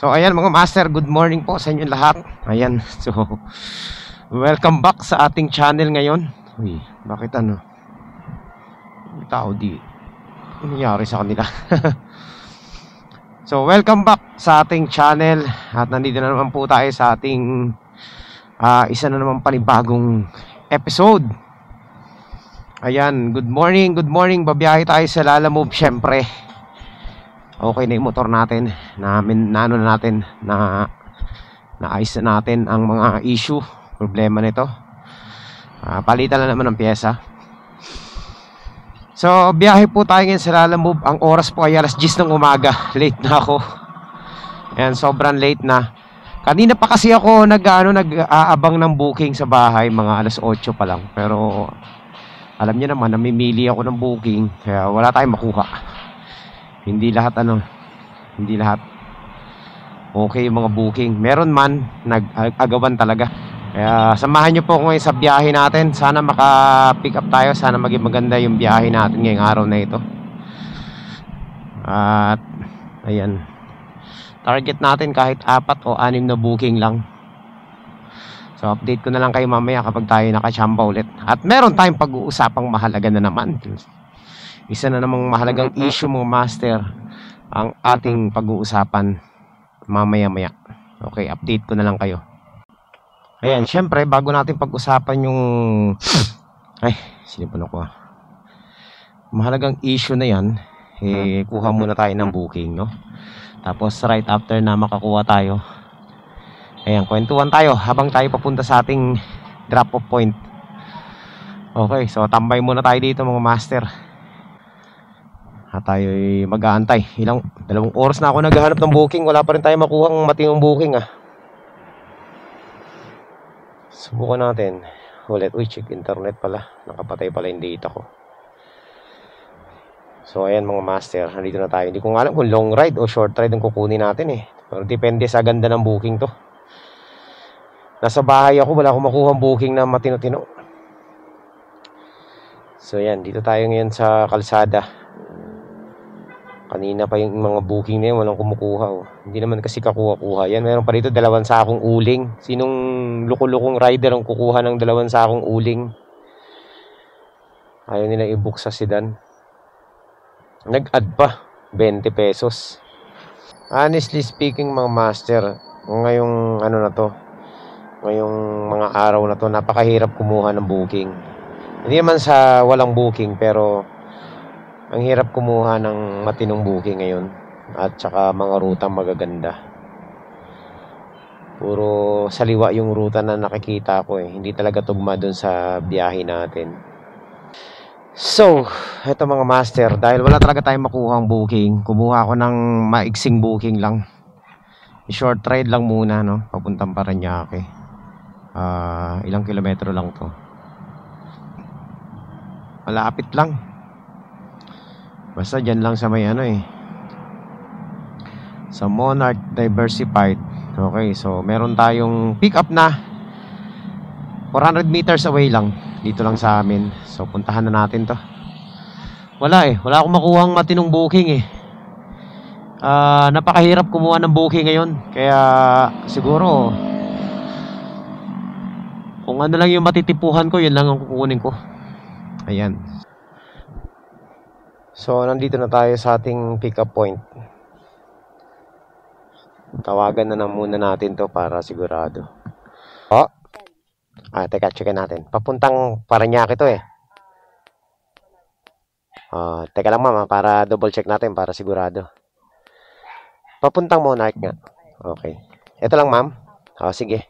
So ayan mga master, good morning po sa inyo lahat. Ayan, so welcome back sa ating channel ngayon. Uy, bakit ano? May tao di. Ano nangyari sa kanila? So welcome back sa ating channel. At nandito na naman po tayo sa ating isa na naman panibagong episode. Ayan, good morning, good morning. Babiyahe tayo sa Lalamove syempre. Okay na yung motor natin, naano na natin, naayos na natin ang mga issue, problema nito. Palitan na naman ng pyesa. So biyahe po tayo ngayon sa Lalamove. Ang oras po ay alas 10 ng umaga. Late na ako. Ayan, sobrang late na. Kanina pa kasi ako nag-aabang ng booking sa bahay, mga alas 8 pa lang. Pero alam niyo naman, namimili ako ng booking, kaya wala tayong makuha. Hindi lahat okay yung mga booking. Meron man, nag-agawan talaga. Kaya samahan nyo po ngayon sa biyahe natin. Sana maka-pick up tayo. Sana maging maganda yung biyahe natin ngayong araw na ito. At ayan, target natin kahit 4 o 6 na booking lang. So update ko na lang kayo mamaya kapag tayo nakachamba ulit. At meron tayong pag-uusapang mahalaga na naman. Isa na namang mahalagang issue mga master ang ating pag-uusapan mamaya-maya. Okay, update ko na lang kayo. Ayan, syempre bago natin pag-usapan yung sinipon ako. Mahalagang issue na yan, kuha muna tayo ng booking, no? Tapos right after na makakuha tayo, ayan, kwentuhan tayo habang tayo papunta sa ating drop-off point. Okay, so tambay muna tayo dito mga master. At tayo'y mag-aantay. 2 oras na ako naghahanap ng booking. Wala pa rin tayo makuha ng matinong booking Subukan natin ulit. Uy, check internet pala. Nakapatay pala yung data ko. So ayan mga master, nandito na tayo. Hindi ko nga alam kung long ride o short ride ang kukunin natin Pero depende sa ganda ng booking to. Nasa bahay ako, wala akong makuha ng booking na matino-tino. So ayan, dito tayo ngayon sa kalsada. Kanina pa yung mga booking na yun, walang kumukuha. Hindi naman kasi kakuha-kuha yan. Meron pa dito 2 sakong uling. Sinong luko-lukong rider ang kukuha ng 2 sakong uling? Ayaw nila i-book sa sedan. Nag-add pa 20 pesos. Honestly speaking mga master, ngayong ngayong mga araw na to, napakahirap kumuha ng booking. Hindi naman sa walang booking, pero ang hirap kumuha ng matinong booking ngayon. At saka mga rutang magaganda. Puro saliwa yung ruta na nakikita ko Hindi talaga tugma dun sa biyahe natin. So, eto mga master, dahil wala talaga tayong makuha ang booking, kumuha ako ng maiksing booking lang. Short ride lang muna, no? Papuntang Parañaque. Ilang kilometro lang to. Malapit lang. Basta dyan lang sa may sa Monarch Diversified. Okay, so meron tayong pick up na 400 meters away lang. Dito lang sa amin. So puntahan na natin to. Wala akong makuhang matinong booking napakahirap kumuha ng booking ngayon. Kaya siguro kung ano lang yung matitipuhan ko, yun lang ang kukunin ko. Ayan. So, nandito na tayo sa ating pick-up point. Tawagan na muna natin to para sigurado. Teka, checkin natin. Papuntang Parañaque to Teka lang ma'am, para double check natin para sigurado. Papuntang Monarch nga. Okay. Ito lang ma'am. Sige.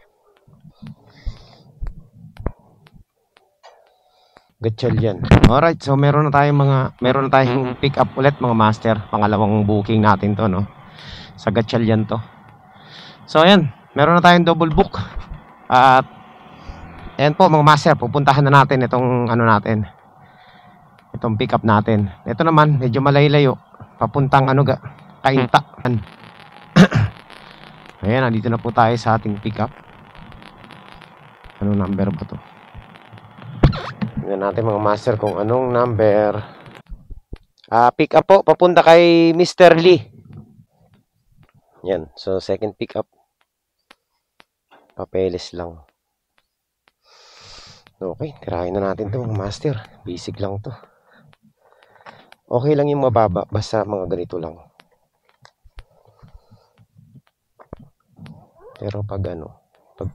Gatchalian. Alright, so meron na tayong pick up ulit mga master. Pangalawang booking natin to, no? Sa Gatchalian to. So ayan, meron na tayong double book. At ayan po mga master, pupuntahan na natin itong itong pick up natin. Ito naman, medyo malayo. Papuntang Cainta. Ayan, nandito na po tayo sa ating pick up. Anong number ba to? Tingnan natin mga master kung anong number. Pick up po, papunta kay Mr. Lee. Yan. So, second pick up. Papeles lang. Okay, tirahin na natin to mga master. Basic lang to. Okay lang yung mababa, basta mga ganito lang. Pero pag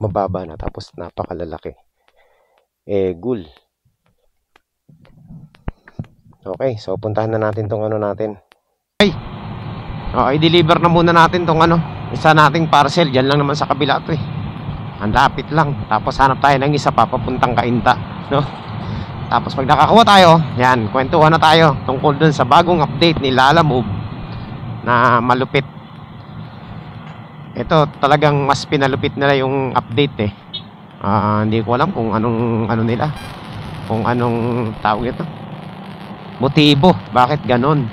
mababa na tapos napakalalaki, gul. Okay, so puntahan na natin tong natin. Okay, deliver na muna natin tong isa nating parcel. Diyan lang naman sa kabila to eh. Ang lapit lang. Tapos hanap tayo ng isa papuntang Cainta, no? Tapos pag nakakuha tayo, yan, kwentuhan na tayo tungkol dun sa bagong update ni Lalamove na malupit. Ito talagang mas pinalupit nila yung update eh. Hindi ko alam kung anong nila. Kung anong tawag ito. Motibo, bakit ganon?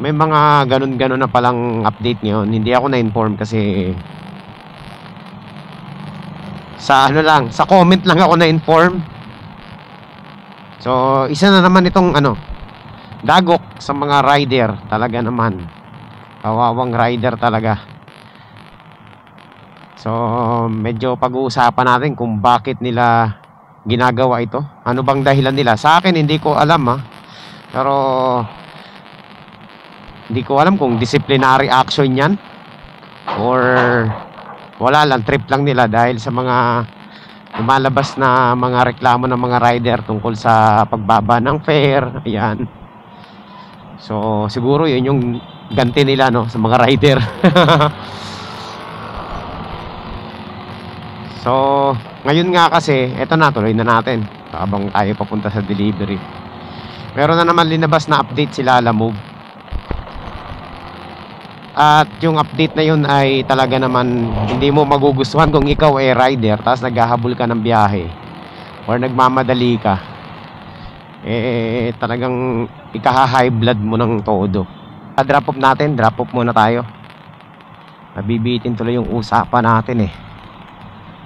May mga ganon-ganon na palang update ngayon. Hindi ako na-inform kasi sa sa comment lang ako na-inform. So, isa na naman itong dagok sa mga rider. Talaga naman. Kawawang rider talaga. So, medyo pag-uusapan natin kung bakit nila ginagawa ito. Ano bang dahilan nila? Sa akin, hindi ko alam Pero, hindi ko alam kung disciplinary action yan. Or, wala lang, trip lang nila dahil sa mga lumalabas na mga reklamo ng mga rider tungkol sa pagbaba ng fare. Ayan. So, siguro yun yung ganti nila sa mga rider. So, ngayon nga kasi, eto na, tuloy na natin habang tayo papunta sa delivery. Meron na naman linabas na update sila Lalamove. At yung update na yun ay talaga naman hindi mo magugustuhan kung ikaw ay rider tapos naghahabol ka ng biyahe or nagmamadali ka. Talagang ikaha-high blood mo ng todo. Drop off natin, drop off muna tayo. Nabibitin tuloy yung usapan natin eh.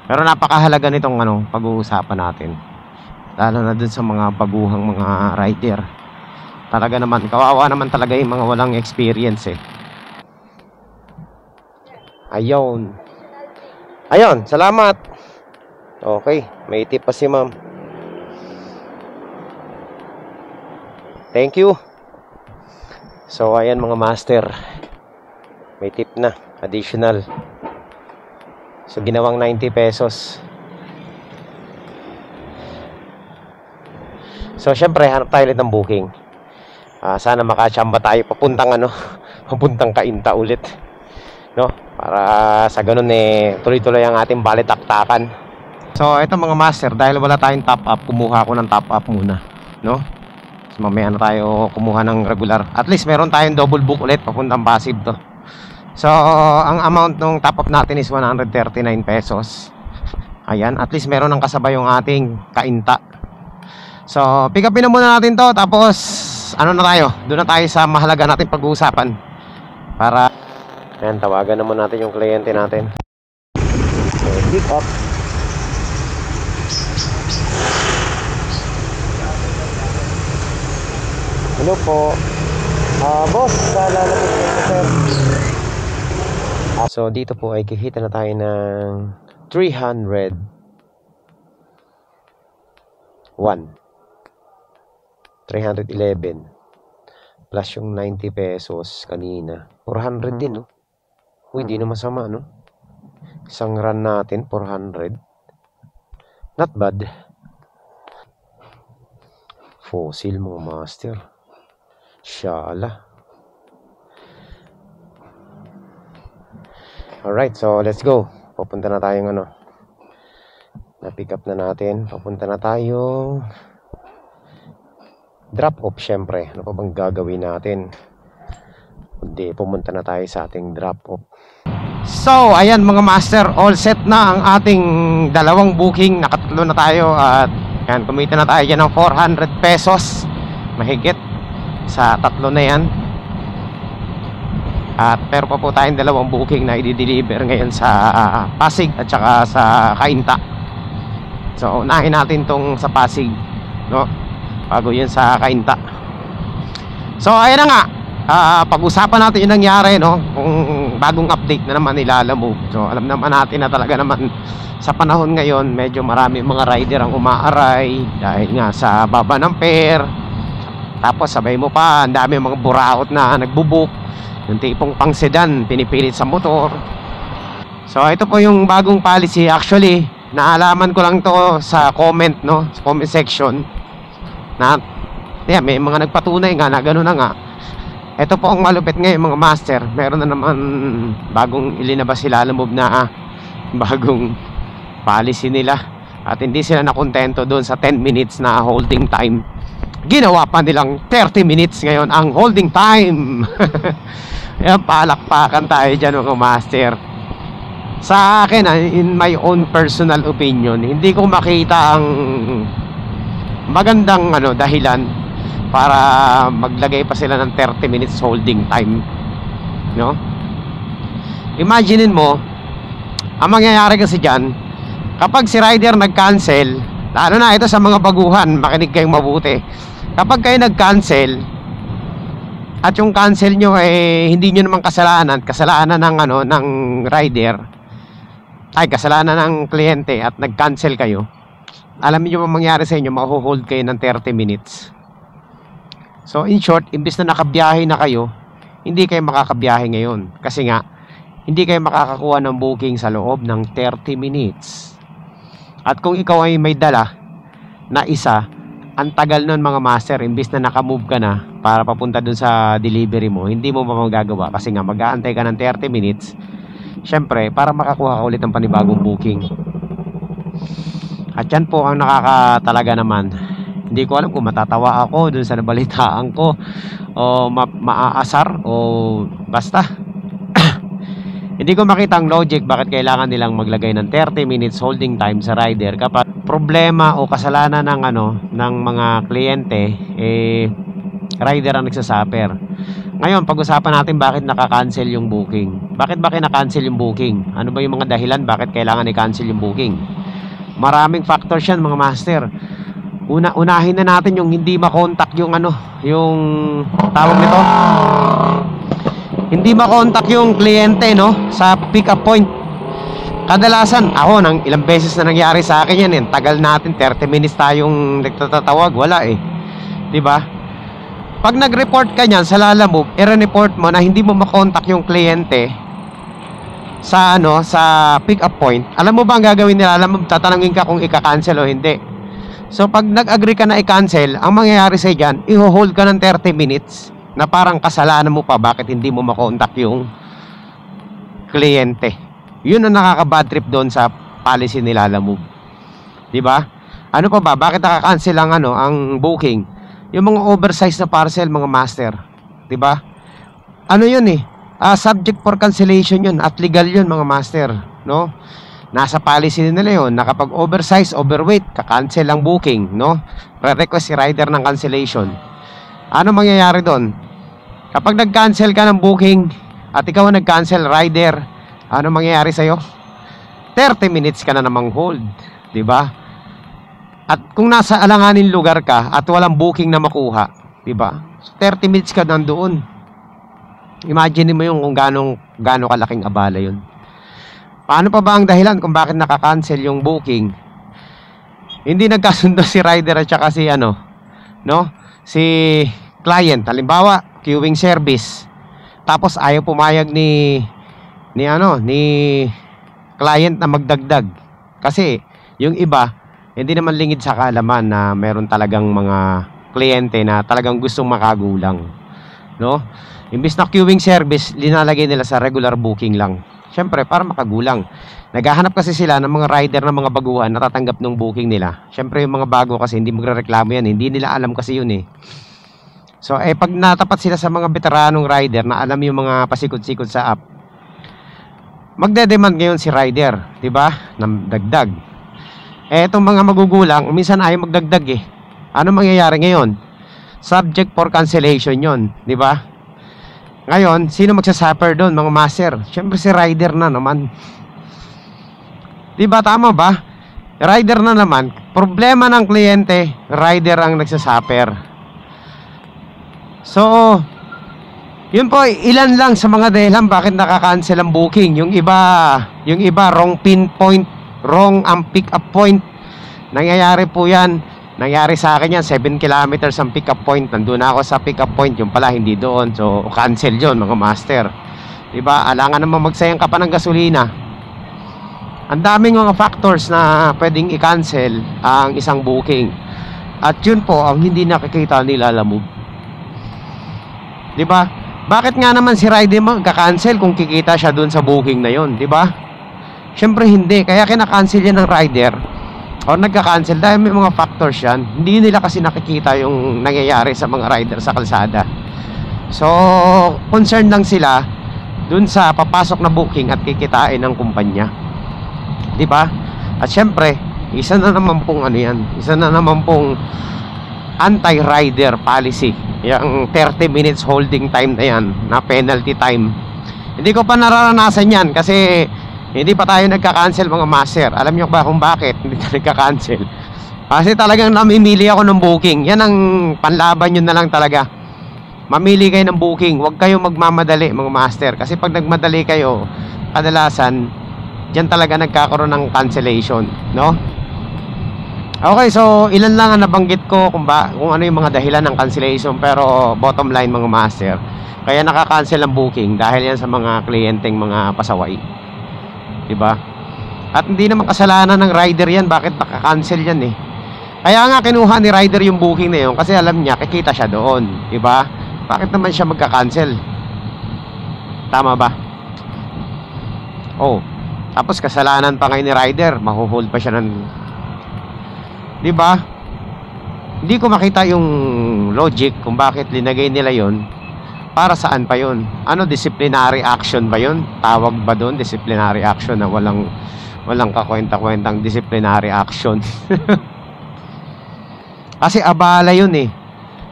Pero napakahalaga nitong pag-uusapan natin. Lalo na dun sa mga baguhang mga rider. Talaga naman, kawawa naman talaga yung mga walang experience eh. Ayun. Salamat. Okay, may tip pa si ma'am. Thank you. So, ayan mga master. May tip na, additional. So, ginawang 90 pesos. So, syempre, hanap tayo ulit ng booking. Sana makachamba tayo papuntang Cainta ulit. No? Para sa ganun tuloy-tuloy ang ating balitaktakan. So, ito mga master, dahil wala tayong top up, kumuha ako ng top up muna. No? So, mamaya na tayo kumuha ng regular. At least, meron tayong double book ulit papuntang Pasig to. So, ang amount ng top up natin is 139 pesos. Ayan, at least meron ng kasabay yung ating Cainta. So, pick upin na muna natin to. Tapos, na tayo? Doon na tayo sa mahalaga natin pag-uusapan. Para, ayan, tawagan naman natin yung kliyente natin. So, pick up. Hello po. Boss, Lalamove po sir. So, dito po ay kikita na tayo ng 311 plus yung 90 pesos kanina. 400 din, no? Uy, di na masama, no? Isang run natin, 400. Not bad. Fossil, mga master. Shala. Alright, so let's go. Papunta na tayong na-pick up na natin. Papunta na tayong drop off, syempre. Ano pa bang gagawin natin? Kundi pumunta na tayo sa ating drop off. So, ayan mga master, all set na ang ating dalawang booking. Nakatatlo na tayo at yan, kumita na tayo dyan ng 400 pesos. Mahigit sa tatlo na yan. At pero pa po tayong dalawang booking na i-deliver ngayon sa Pasig at saka sa Cainta. So, unahin natin tong sa Pasig, no? Bago yun sa Cainta. So, ayan na nga. pag-usapan natin yung nangyari, no? Kung bagong update na naman Lalamove. So alam naman natin na talaga naman sa panahon ngayon, medyo marami mga rider ang umaaray dahil nga sa baba ng fare. Tapos sabay mo pa, ang dami mga buraot na nagbubook, yung tipong pang sedan pinipilit sa motor. So ito po yung bagong policy. Actually naalaman ko lang to sa comment, no? Sa comment section na may mga nagpatunay nga na gano'n na nga. Ito po ang malupit ngayon mga master. Meron na naman bagong ilinabas si Lalamove na bagong policy nila. At hindi sila nakontento doon sa 10 minutes na holding time. Ginawa pa nilang 30 minutes ngayon ang holding time. Ayan, palakpakan tayo dyan mga master. Sa akin, in my own personal opinion, hindi ko makita ang magandang dahilan para maglagay pa sila ng 30 minutes holding time, no? Imaginein mo, ang mangyayari kasi dyan, kapag si rider nag-cancel, lalo na ito sa mga baguhan, makinig kayong mabuti. Kapag kayo nag-cancel at yung cancel nyo hindi nyo naman kasalanan ng rider, kasalanan ng kliyente, at nag-cancel kayo, alam niyo ba mangyari sa inyo? Maho-hold kayo ng 30 minutes. So in short, imbis na nakabiyahe na kayo, hindi kayo makakabiyahe ngayon. Kasi nga, hindi kayo makakakuha ng booking sa loob ng 30 minutes. At kung ikaw ay may dala na isa, ang tagal nun mga master, imbis na nakamove ka na para papunta dun sa delivery mo, hindi mo pa magagawa. Kasi nga, mag-aantay ka ng 30 minutes, syempre, para makakuha ka ulit ng panibagong booking. At yan po ang nakakatalaga naman. Hindi ko alam kung matatawa ako dun sa nabalitaan ko o maaasar o basta. Hindi ko makita ang logic bakit kailangan nilang maglagay ng 30 minutes holding time sa rider kapag problema o kasalanan ng mga kliyente, rider ang nagsasuffer. Ngayon, pag-usapan natin bakit naka-cancel yung booking. Bakit ba kina-cancel yung booking? Ano ba yung mga dahilan bakit kailangan i-cancel yung booking? Maraming factors yan mga master. Unahin na natin yung hindi makontak yung yung tawag nito. Hindi makontak yung kliyente, no, sa pick up point. Kadalasan, ako nang ilang beses na nangyari sa akin yan, tagal natin 30 minutes tayong nagtatatawag, wala 'di ba? Pag nag-report ka niyan sa Lalamove, i-report mo na hindi mo makontak yung kliyente sa sa pick up point. Alam mo ba ang gagawin nila? Tatanungin ka kung ika-cancel o hindi. So pag nag-agree ka na i-cancel, ang mangyayari sa diyan, i-hold ka ng 30 minutes na parang kasalanan mo pa bakit hindi mo makontak yung kliyente. Yun ang nakaka-bad trip doon sa policy ni Lalamove. 'Di ba? Ano pa ba? Bakit naka-cancel ang booking? Yung mga oversized na parcel mga master, 'di ba? Ano 'yun subject for cancellation 'yun at legal 'yun mga master, no? Nasa policy nila 'yon na kapag oversize, overweight, ka-cancel ang booking, no? Pre-request si rider ng cancellation. Ano mangyayari doon? Kapag nag-cancel ka ng booking at ikaw ang nag-cancel rider, ano mangyayari sa iyo? 30 minutes ka na namang hold, 'di ba? At kung nasa alanganin lugar ka at walang booking na makuha, 'di ba? 30 minutes ka nandoon. Imagine mo yung kung gaano kalaking abala 'yun. Paano pa ba ang dahilan kung bakit naka-cancel yung booking? Hindi nagkasundo si rider at saka si si client. Halimbawa, queuing service. Tapos ayaw pumayag ni client na magdagdag. Kasi yung iba, hindi naman lingid sa kaalaman na meron talagang mga kliyente na talagang gustong makagulang, no? Imbis na queuing service, linalagay nila sa regular booking lang. Siyempre, para makagulang. Naghahanap kasi sila ng mga rider ng mga baguhan na tatanggap ng booking nila. Siyempre, yung mga bago kasi hindi magrereklamo yan. Hindi nila alam kasi yun So, pag natapat sila sa mga veteranong rider na alam yung mga pasikot-sikot sa app, magde-demand ngayon si rider, 'di ba? Ng dagdag. Etong mga magugulang, minsan ayaw magdagdag Ano mangyayari ngayon? Subject for cancellation 'yon, 'di ba? Ngayon, sino magsasuffer doon, mga master? Siyempre si rider na naman. 'Di ba tama ba? Rider na naman. Problema ng kliyente, rider ang nagsasuffer. So, Yun po, ilan lang sa mga dahilan bakit nakaka-cancel ang booking. Yung iba wrong pinpoint, wrong ang pick up point. Nangyayari po yan. Nangyari sa akin yan, 7 kilometers ang pick up point. Nandun ako sa pick up point, yung pala hindi doon. So cancel yun mga master. Diba? Alangan naman magsayang ka pa ng gasolina. Ang daming mga factors na pwedeng i-cancel ang isang booking. At yun po ang hindi nakikita ni Lalamove. Diba? Bakit nga naman si rider magka-cancel kung kikita siya dun sa booking na yun, diba? Syempre hindi. Kaya kinakancel yan ng rider o nagka-cancel dahil may mga factors yan. Hindi nila kasi nakikita yung nangyayari sa mga rider sa kalsada. So concerned lang sila dun sa papasok na booking at kikitain ng kumpanya, diba? At syempre isa na naman pong ano yan, isa na naman pong anti-rider policy, yung 30 minutes holding time na yan, na penalty time. Hindi ko pa nararanasan yan kasi hindi pa tayo nagka-cancel mga master. Alam nyo ba kung bakit hindi tayo nagka-cancel? Kasi talagang namimili ako ng booking. Yan ang panlaban nyo na lang talaga. Mamili kayo ng booking. Huwag kayong magmamadali mga master. Kasi pag nagmadali kayo, kadalasan diyan talaga nagkakaroon ng cancellation, no? Okay, so ilan lang ang nabanggit ko kung ano yung mga dahilan ng cancellation. Pero bottom line mga master, kaya nakaka-cancel ang booking dahil yan sa mga kliyenteng mga pasaway, diba? At hindi naman kasalanan ng rider yan. Bakit naka-cancel yan eh? Kaya nga kinuha ni rider yung booking na yun kasi alam niya kikita siya doon, diba? Bakit naman siya magka-cancel? Tama ba? Oh, tapos kasalanan pa ngayon ni rider, mahuhold pa siya ng, diba? Hindi ko makita yung logic kung bakit linagay nila yon. Para saan pa yon? Ano, disciplinary action ba yon? Tawag ba doon disciplinary action na walang kakwenta-kwentang disciplinary action? Kasi abala yun eh,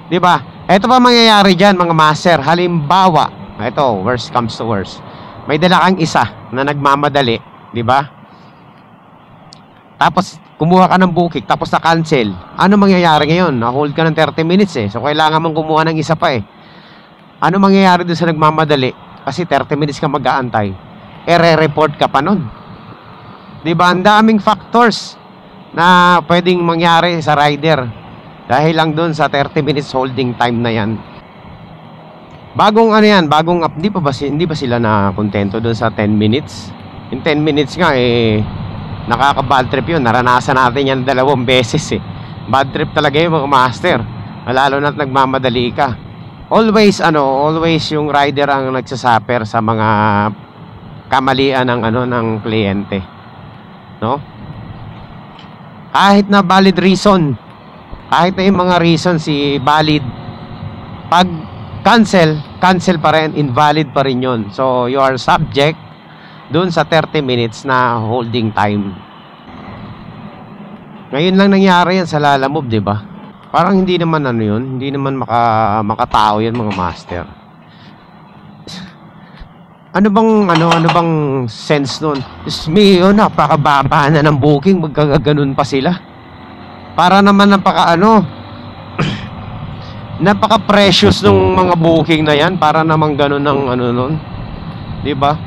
diba? Ito pa mangyayari dyan mga master. Halimbawa, ito, worst comes to worst, may dala kang isa na nagmamadali, diba? Tapos kumuha ka ng booking, tapos na-cancel. Ano mangyayari ngayon? Na-hold ka ng 30 minutes eh. So kailangan mong kumuha ng isa pa eh. Ano mangyayari doon sa nagmamadali? Kasi 30 minutes ka mag-aantay. Re-report ka pa nun. Diba? Ang daming factors na pwedeng mangyari sa rider dahil lang doon sa 30 minutes holding time na yan. Bagong ano yan, hindi ba sila na kontento doon sa 10 minutes? Yung 10 minutes nga eh, nakaka-bad trip yun. Naranasan natin yan 2 beses eh. Bad trip talaga yung mga master. Lalo na't nagmamadali ka. Always yung rider ang nagsasuffer sa mga kamalian ng kliyente, no? Kahit na valid reason, kahit na yung mga reason valid, pag cancel pa rin, invalid pa rin yun. So you are subject dun sa 30 minutes na holding time. Ngayon lang nangyari yan sa Lalamove, diba? Parang hindi naman hindi naman makatao yan mga master. Ano bang sense nun? Mio, napakababa na ng booking, magkaganon pa sila. Para naman napaka-precious nung mga booking na yan, para naman ganon ng nun, diba?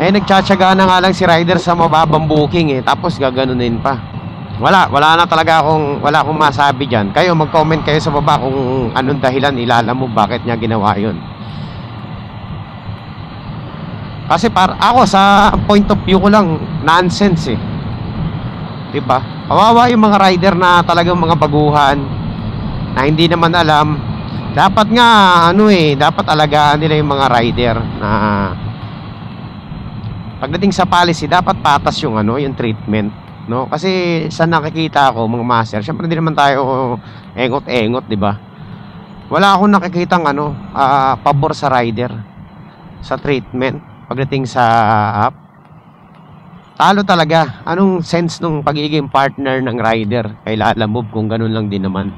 Eh nagtsatsaga na nga lang si rider sa mababang booking eh, tapos gaganunin pa. Wala akong masabi dyan. Kayo mag-comment kayo sa baba kung anong dahilan Lalamove bakit niya ginawa yun. Kasi ako sa point of view ko lang, nonsense eh, diba? Kawawa yung mga rider na talagang mga baguhan na hindi naman alam. Dapat nga dapat alagaan nila yung mga rider na pagdating sa policy, dapat patas yung treatment, no? Kasi sa nakikita ko mga master, syempre hindi naman tayo engot-engot, diba? Wala akong nakikitang pabor sa rider sa treatment pagdating sa app. Talo talaga. Anong sense nung pagiging partner ng rider kay Lalamove kung ganun lang din naman?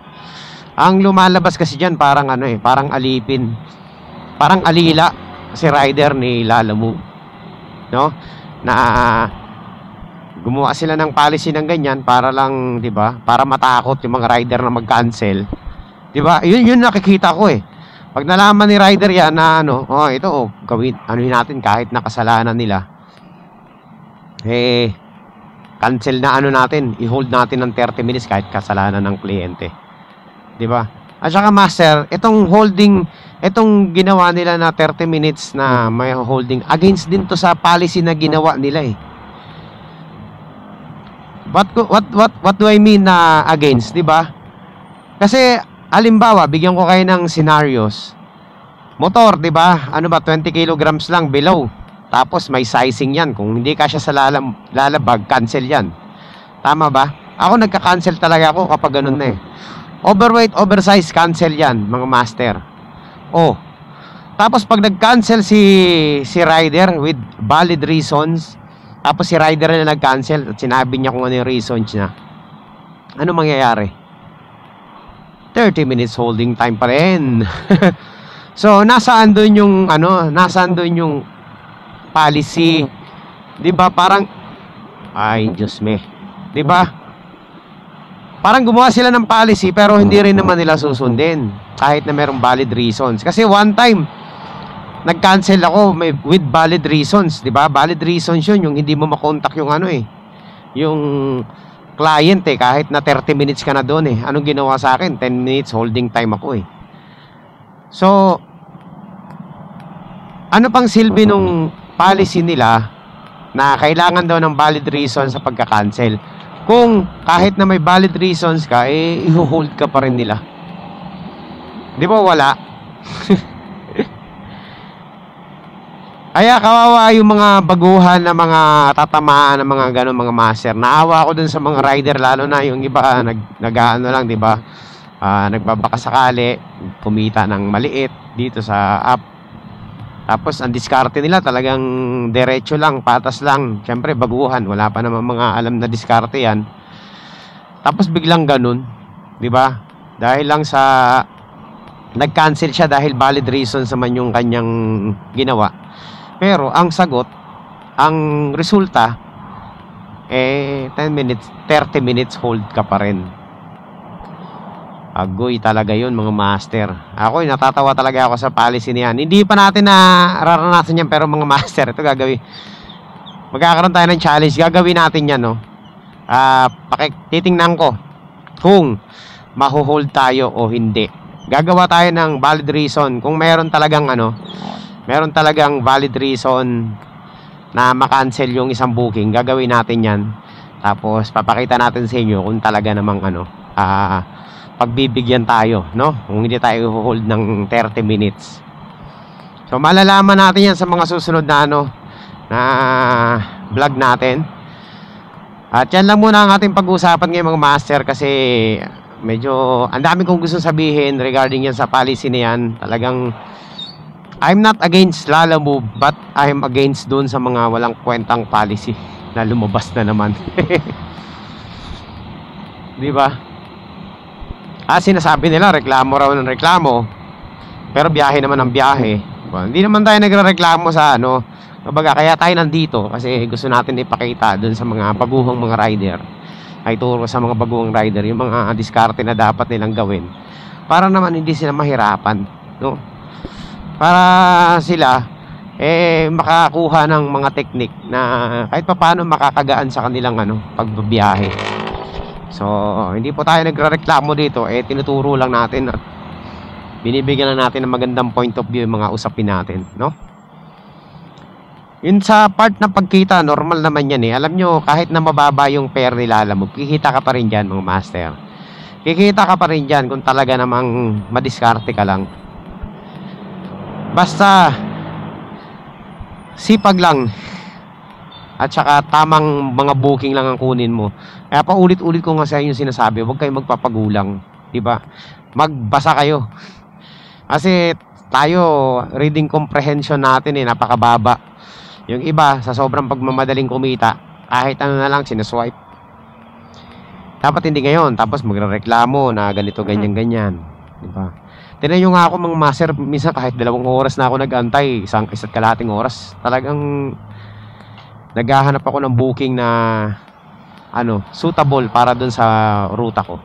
Ang lumalabas kasi dyan parang parang alipin, parang alila si rider ni Lalamove, no? Na gumawa sila ng policy ng ganyan para lang, 'di ba? Para matakot yung mga rider na mag-cancel. 'Di ba? Yun nakikita ko eh. Pag nalaman ni rider yan na ano, oh ito oh, gawin, anuhin natin kahit nakasalanan nila. Cancel na ano natin, i-hold natin ng 30 minutes kahit kasalanan ng kliyente. 'Di ba? At saka master, itong holding, itong ginawa nila na 30 minutes na may holding, against din to sa policy na ginawa nila eh. What do I mean na against, 'di ba? Kasi halimbawa, bigyan ko kayo ng scenarios. Motor, 'di ba? Ano ba, 20 kilograms lang below. Tapos may sizing 'yan. Kung hindi kasya sa lalabag, cancel 'yan. Tama ba? Ako nagka-cancel talaga ako kapag ganun na eh. Overweight, oversize, cancel 'yan, mga master. Oh. Tapos pag nag-cancel si rider with valid reasons, tapos si rider na nag-cancel at sinabi niya kung ano yung reasons niya, ano mangyayari? 30 minutes holding time pa rin. So, nasaan doon yung ano, nasaan doon yung policy? 'Di ba? Parang ay, Diyos me. 'Di ba? Parang gumawa sila ng policy pero hindi rin naman nila susundin kahit na merong valid reasons. Kasi one time nag-cancel ako with valid reasons, 'di ba? Valid reasons 'yun, yung hindi mo makontak yung ano eh. Yung client eh, kahit na 30 minutes ka na doon eh. Anong ginawa sa akin? 10 minutes holding time ako eh. So, ano pang silbi nung policy nila na kailangan daw ng valid reason sa pagka-cancel? Kung kahit na may valid reasons ka, eh, i-hold ka pa rin nila. Di ba wala? Kaya kawawa yung mga baguhan na mga tatamaan ng mga ganun mga master. Naawa ako dun sa mga rider, lalo na yung iba nag-ano lang, di ba? Nagbabaka sakali, kumita ng maliit dito sa app. Tapos ang diskarte nila talagang diretso lang, patas lang. Siyempre baguhan, wala pa naman mga alam na diskarte yan. Tapos biglang ganun, di ba? Dahil lang sa nag-cancel siya dahil valid reasons naman yung kanyang ginawa. Pero ang sagot, ang resulta, 10 minutes, 30 minutes hold ka pa rin. Agoy talaga yun mga master. Ako natatawa talaga ako sa policy niyan. Hindi pa natin na raranasan yan, pero mga master, ito gagawin. Magkakaroon tayo ng challenge, gagawin natin yan, no? Titingnan ko kung mahuhold tayo o hindi. Gagawa tayo ng valid reason. Kung meron talagang meron talagang valid reason na makancel yung isang booking, gagawin natin yan. Tapos papakita natin sa inyo kung talaga namang pagbibigyan tayo, no? Kung hindi tayo hold ng 30 minutes. So malalaman natin yan sa mga susunod na na vlog natin. At yan lang muna ang ating pag-uusapan ngayon mga master, kasi medyo ang dami kong gusto sabihin regarding yan sa policy na yan. Talagang I'm not against Lalamove, but I'm against dun sa mga walang kwentang policy na lumabas na naman. Di ba? Sinasabi nila reklamo raw ng reklamo, pero biyahe naman ang biyahe. Diba? Hindi naman tayo nagrereklamo sa Kumbaga, kaya tayo nandito kasi gusto natin ipakita dun sa mga baguhang mga rider, ay turo sa mga baguhang rider yung mga diskarte na dapat nilang gawin para naman hindi sila mahirapan, no? Para sila makakuha ng mga teknik na kahit papaano makakagaan sa kanilang pagbabiyahe. So hindi po tayo nagrereklamo dito, tinuturo lang natin at binibigyan lang natin ng magandang point of view yung mga usapin natin, no? Yun sa part ng pagkita, normal naman yan eh. Alam nyo, kahit na mababa yung pair nila, alam mo, kikita ka pa rin dyan mga master. Kikita ka pa rin dyan kung talaga namang madiskarte ka lang. Basta sipag lang at saka tamang mga booking lang ang kunin mo. Kaya paulit-ulit ko nga sa inyo sinasabi, huwag kayong magpapagulang, diba? Magbasa kayo. Kasi tayo, reading comprehension natin napakababa. Yung iba, sa sobrang pagmamadaling kumita, kahit ano na lang sinaswipe. Dapat hindi ngayon, tapos magrereklamo na ganito, ganyan-ganyan, diba? Tinan nyo nga ako mga master, minsan kahit 2 oras na ako nag-antay, isa't kalahating oras, talagang naghahanap ako ng booking na suitable para dun sa ruta ko.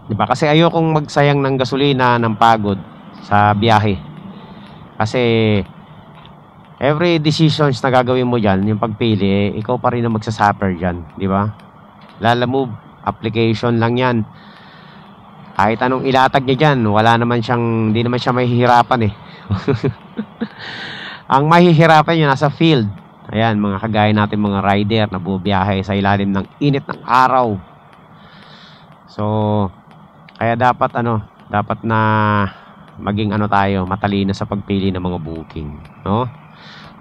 Diba? Kasi ayokong magsayang ng gasolina, ng pagod sa biyahe. Kasi every decisions na gagawin mo dyan, yung pagpili, ikaw pa rin ang magsasuffer dyan. Diba? Lalamove, application lang yan. Kahit anong ilatag niya dyan, wala naman siyang, hindi naman siya mahihirapan eh. Ang mahihirapan yun nasa field. Ayan, mga kagaya natin mga rider na bubiyahe sa ilalim ng init ng araw. So, kaya dapat dapat na maging tayo, matalino sa pagpili ng mga booking, no?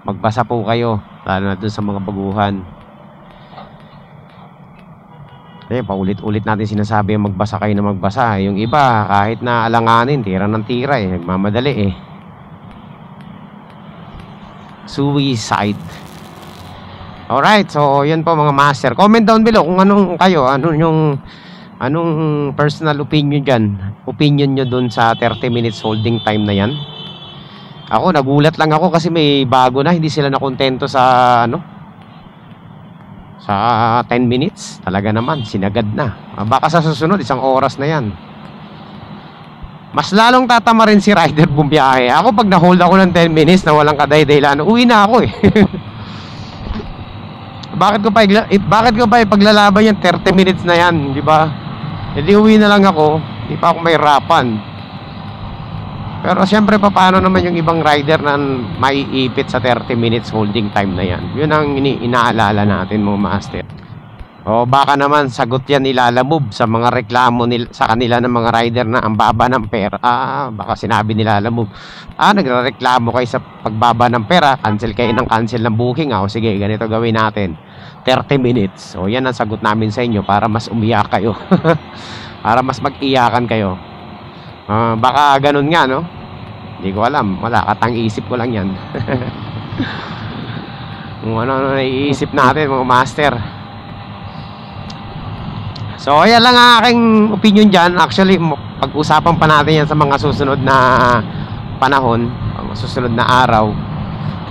Magbasa po kayo, lalo na dun sa mga baguhan. Paulit-ulit natin sinasabi magbasa kayo na magbasa. Yung iba, kahit na alanganin, tira ng tira eh, nagmamadali eh. Suicide. Alright, so yun po mga master. Comment down below kung anong personal opinion dyan. Opinion nyo dun sa 30 minutes holding time na yan. Ako, nagulat lang ako kasi may bago na. Hindi sila nakontento sa sa 10 minutes. Talaga naman, sinagad na. Baka sa susunod, 1 oras na yan. Mas lalong tatama rin si rider bumiyahe. Ako pag na-hold ako ng 10 minutes na walang kaday-daylan, uwi na ako eh. Bakit ko pa ipaglalaban yan 30 minutes na yan, di ba? Hindi uwi na lang ako, di pa ako mahirapan. Pero siyempre paano naman yung ibang rider na maiipit sa 30 minutes holding time na yan? Yun ang inaalala natin mga master. O baka naman sagot yan ilalamove sa mga reklamo sa kanila ng mga rider na ang baba ng pera. Baka sinabi nila Lalamove, nagrereklamo kayo sa pagbaba ng pera, cancel kayo ng cancel ng booking. O sige, ganito gawin natin, 30 minutes. O yan ang sagot namin sa inyo para mas umiyak kayo. Para mas mag-iyakan kayo. Baka ganun nga, no? Hindi ko alam, wala, katang-isip ko lang yan. Kung ano naiisip natin mga master. So ayan lang ang aking opinion dyan. Actually, pag-usapan pa natin yan sa mga susunod na panahon, susunod na araw.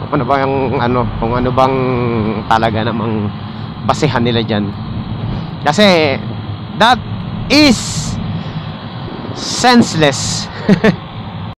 Kung ano ba yung kung ano bang talaga namang basehan nila dyan. Kasi that is senseless.